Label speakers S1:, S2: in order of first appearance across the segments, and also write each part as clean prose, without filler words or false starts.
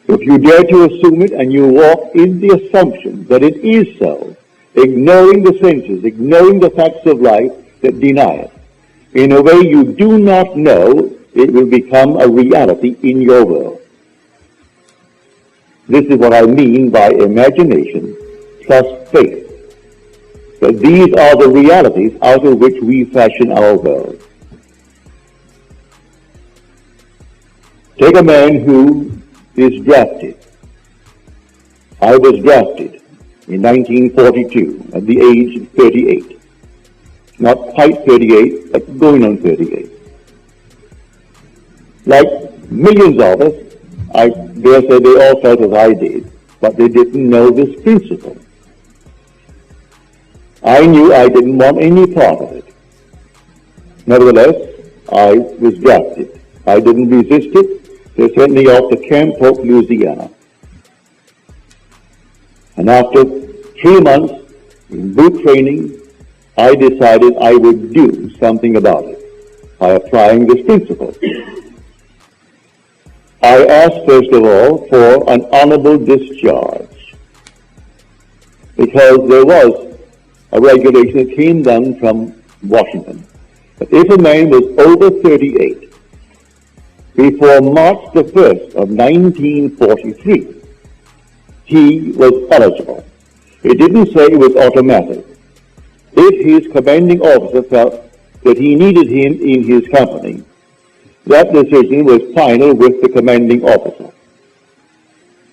S1: If you dare to assume it and you walk in the assumption that it is so, ignoring the senses, ignoring the facts of life that deny it, in a way you do not know, it will become a reality in your world. This is what I mean by imagination plus faith. That these are the realities out of which we fashion our world. Take a man who is drafted. I was drafted in 1942 at the age of 38. Not quite 38, but going on 38. Like millions of us, I dare say they all felt as I did, but they didn't know this principle. I knew I didn't want any part of it. Nevertheless, I was drafted. I didn't resist it. They sent me off to Camp Polk, Louisiana. And after 3 months in boot training, I decided I would do something about it by applying this principle. I asked, first of all, for an honorable discharge, because there was a regulation that came down from Washington that if a man was over 38 before March the 1st of 1943, he was eligible. It didn't say it was automatic. If his commanding officer felt that he needed him in his company, that decision was final with the commanding officer.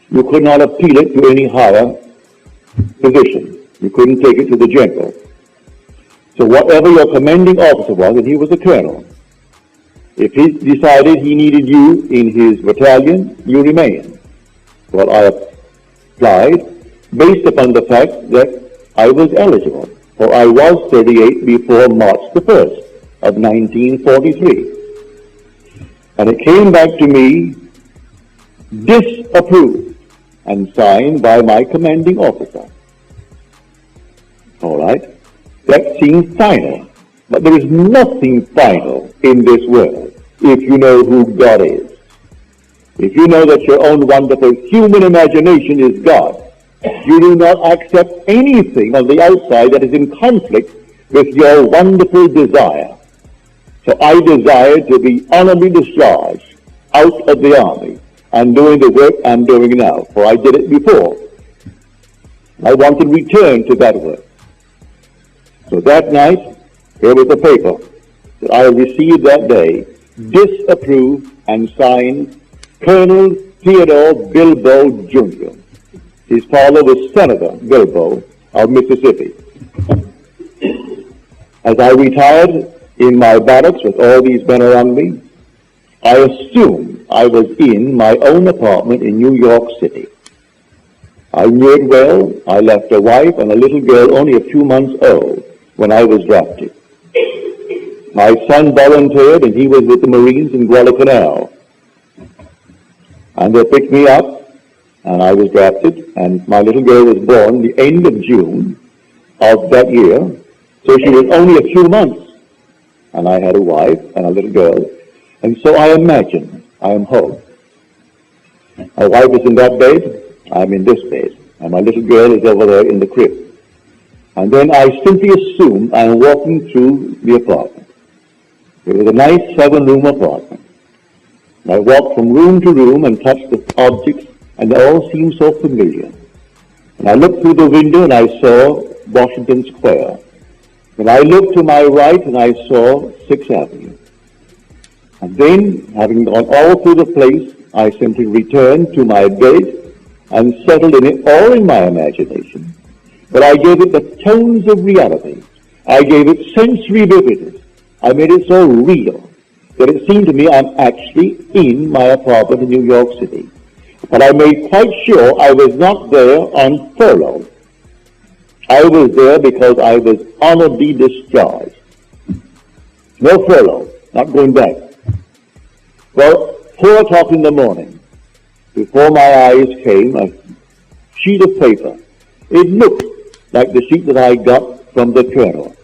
S1: You could not appeal it to any higher position. You couldn't take it to the general. So whatever your commanding officer was, and he was a colonel, if he decided he needed you in his battalion, you remained. Well, I applied based upon the fact that I was eligible, for I was 38 before March the 1st of 1943. And it came back to me disapproved and signed by my commanding officer. All right? That seems final. But there is nothing final in this world if you know who God is. If you know that your own wonderful human imagination is God, you do not accept anything on the outside that is in conflict with your wonderful desire. So I desired to be honorably discharged out of the army and doing the work I'm doing now, for I did it before. I want to return to that work. So that night, here was the paper that I received that day, disapproved and signed Colonel Theodore Bilbo Jr. His father was Senator Bilbo of Mississippi. As I retired in my barracks with all these men around me, I assumed I was in my own apartment in New York City. I knew it well. I left a wife and a little girl only a few months old when I was drafted. My son volunteered, and he was with the Marines in Guadalcanal. And they picked me up, and I was drafted, and my little girl was born the end of June of that year, so she was only a few months. And I had a wife and a little girl, and so I imagine I am home. My wife is in that bed, I'm in this bed, and my little girl is over there in the crib. And then I simply assume I'm walking through the apartment. It was a nice 7-room apartment. And I walked from room to room and touched the objects, and they all seemed so familiar. And I looked through the window and I saw Washington Square. And I looked to my right and I saw 6th Avenue. And then, having gone all through the place, I simply returned to my bed and settled in it all in my imagination. But I gave it the tones of reality. I gave it sensory vividness. I made it so real that it seemed to me I'm actually in my apartment in New York City. But I made quite sure I was not there on furlough. I was there because I was honorably discharged. No furlough, not going back. Well, 4 o'clock in the morning, before my eyes came a sheet of paper. It looked like the sheet that I got from the colonel,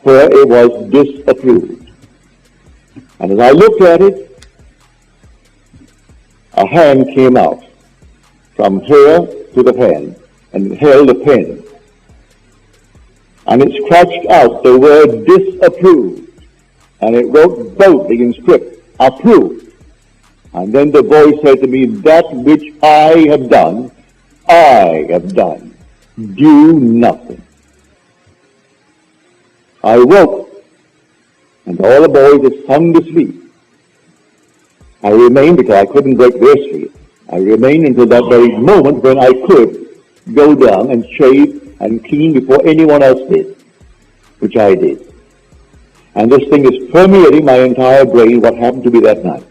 S1: where it was disapproved. And as I looked at it, a hand came out from here to the pen, and it held a pen. And it scratched out the word disapproved, and it wrote boldly in script, approved. And then the voice said to me, that which I have done, do nothing. I woke, and all the boys had sung to sleep. I remained because I couldn't break their sleep. I remained until that very moment when I could go down and shave and clean before anyone else did, which I did. And this thing is permeating my entire brain, what happened to me that night.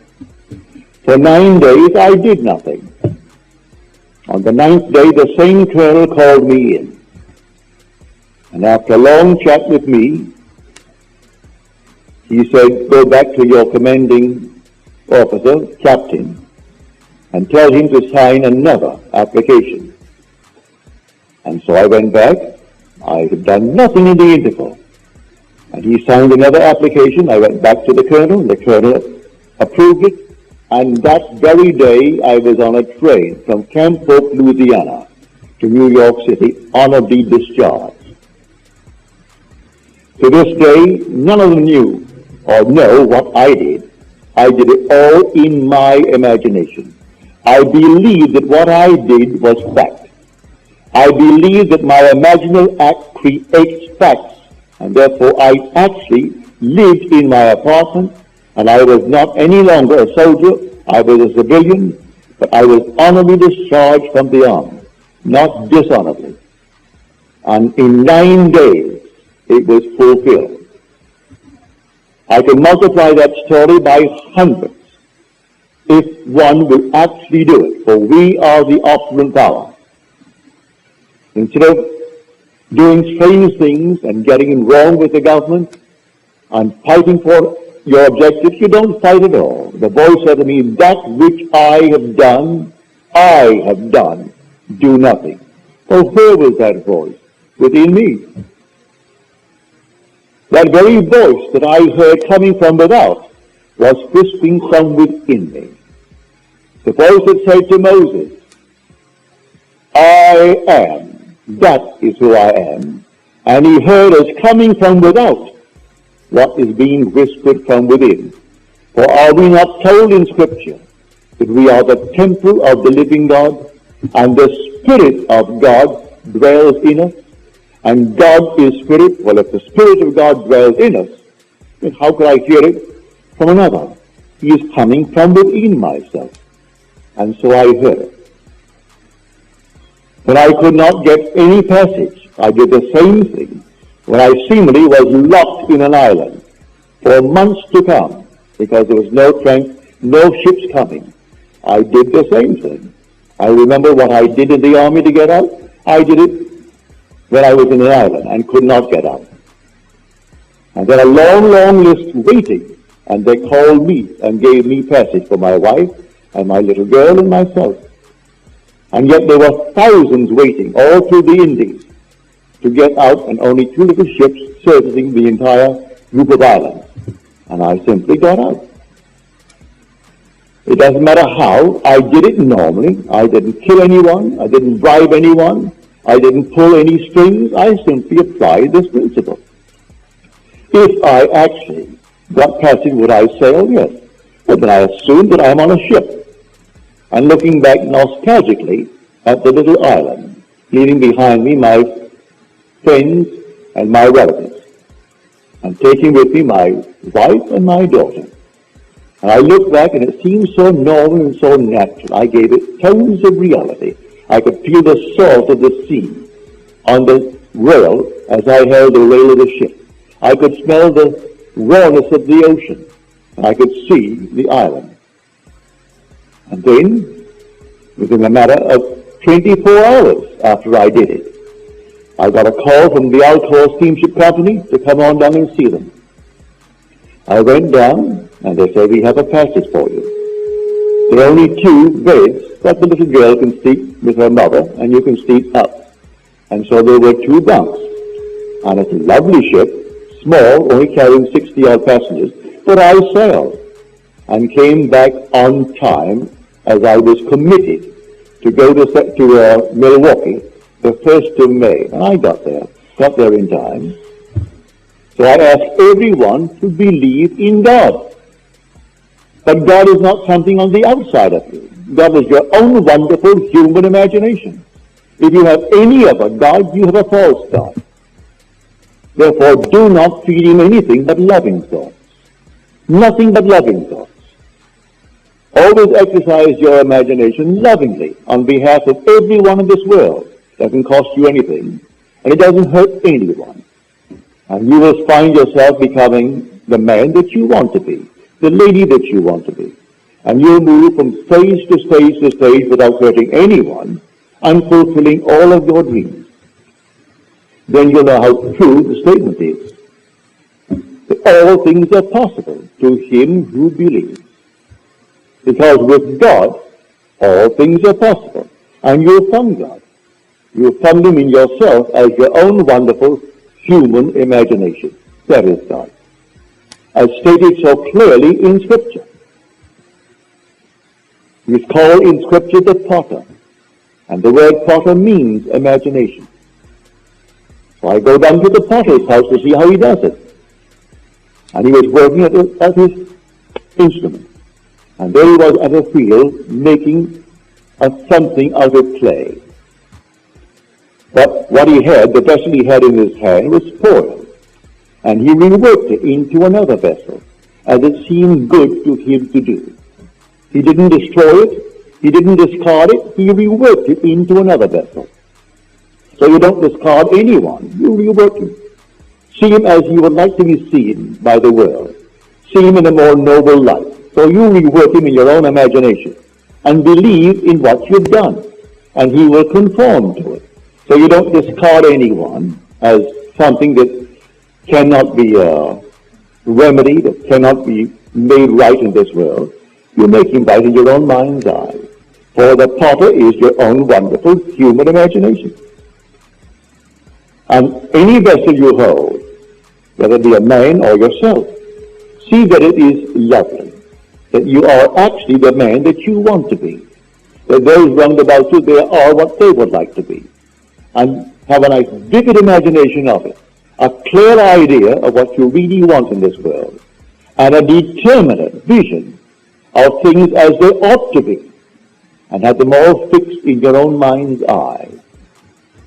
S1: For 9 days I did nothing. On the 9th day the same colonel called me in. And after a long chat with me, he said, go back to your commanding officer, captain, and tell him to sign another application. And so I went back. I had done nothing in the interval. And he signed another application. I went back to the colonel, and the colonel approved it. And that very day, I was on a train from Camp Hope, Louisiana, to New York City, honorably discharged. To this day, none of them knew or know what I did. I did it all in my imagination. I believe that what I did was fact. I believe that my imaginal act creates facts, and therefore I actually lived in my apartment, and I was not any longer a soldier. I was a civilian, but I was honorably discharged from the army, not dishonorably. And in 9 days, it was fulfilled. I can multiply that story by hundreds if one will actually do it, for we are the opulent power. Instead of doing strange things and getting wrong with the government and fighting for your objectives, you don't fight at all. The voice said to me, that which I have done, do nothing. Well, where was that voice? Within me. That very voice that I heard coming from without was whispering from within me. The voice that said to Moses, I am, that is who I am. And he heard us coming from without what is being whispered from within. For are we not told in Scripture that we are the temple of the living God, and the Spirit of God dwells in us? And God is Spirit. Well, if the Spirit of God dwells in us, then how could I hear it from another? He is coming from within myself. And so I heard it. When I could not get any passage, I did the same thing when I seemingly was locked in an island for months to come because there was no train, no ships coming. I did the same thing. I remember what I did in the army to get out. I did it when I was in an island and could not get out. And then a long, long list waiting, and they called me and gave me passage for my wife and my little girl and myself. And yet there were thousands waiting all through the Indies to get out, and only 2 little ships servicing the entire group of islands. And I simply got out. It doesn't matter how. I did it normally. I didn't kill anyone. I didn't bribe anyone. I didn't pull any strings. I simply applied this principle. If I actually got passage, would I sail? Yes. But then I assumed that I'm on a ship and looking back nostalgically at the little island, leaving behind me my friends and my relatives, and taking with me my wife and my daughter. And I look back, and it seemed so normal and so natural. I gave it tones of reality. I could feel the salt of the sea on the rail as I held the rail of the ship. I could smell the rawness of the ocean, and I could see the island. And then, within a matter of 24 hours after I did it, I got a call from the Alcor Steamship Company to come on down and see them. I went down, and they said, we have a passage for you. There are only 2 beds that the little girl can sleep with her mother, and you can sleep up. And so there were 2 bunks. And it's a lovely ship, small, only carrying 60-odd passengers, but I sailed and came back on time as I was committed to go to Milwaukee the 1st of May. And I got there in time. So I asked everyone to believe in God. But God is not something on the outside of you. God is your own wonderful human imagination. If you have any other God, you have a false God. Therefore, do not feed him anything but loving thoughts. Nothing but loving thoughts. Always exercise your imagination lovingly on behalf of everyone in this world. It doesn't cost you anything, and it doesn't hurt anyone. And you will find yourself becoming the man that you want to be, the lady that you want to be. And you'll move from stage to stage to stage without hurting anyone and fulfilling all of your dreams. Then you'll know how true the statement is. That all things are possible to him who believes. Because with God, all things are possible. And you'll find God. You'll find him in yourself as your own wonderful human imagination. That is God. As stated so clearly in Scripture. He is called in Scripture the potter. And the word potter means imagination. So I go down to the potter's house to see how he does it. And he was working at his instrument. And there he was at a field making something out of clay. But what he had, the vessel he had in his hand, was spoiled. And he reworked it into another vessel, as it seemed good to him to do. He didn't destroy it. He didn't discard it. He reworked it into another vessel. So you don't discard anyone. You rework him. See him as you would like to be seen by the world. See him in a more noble light. So you rework him in your own imagination and believe in what you've done. And he will conform to it. So you don't discard anyone as something that cannot be remedied, that cannot be made right in this world. You make him right in your own mind's eye. For the potter is your own wonderful human imagination. And any vessel you hold, whether it be a man or yourself, see that it is lovely, that you are actually the man that you want to be, that those round about you, they are what they would like to be, and have a nice vivid imagination of it, a clear idea of what you really want in this world, and a determinate vision of things as they ought to be, and have them all fixed in your own mind's eye,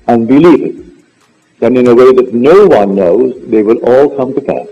S1: and believe it, then in a way that no one knows, they will all come to pass.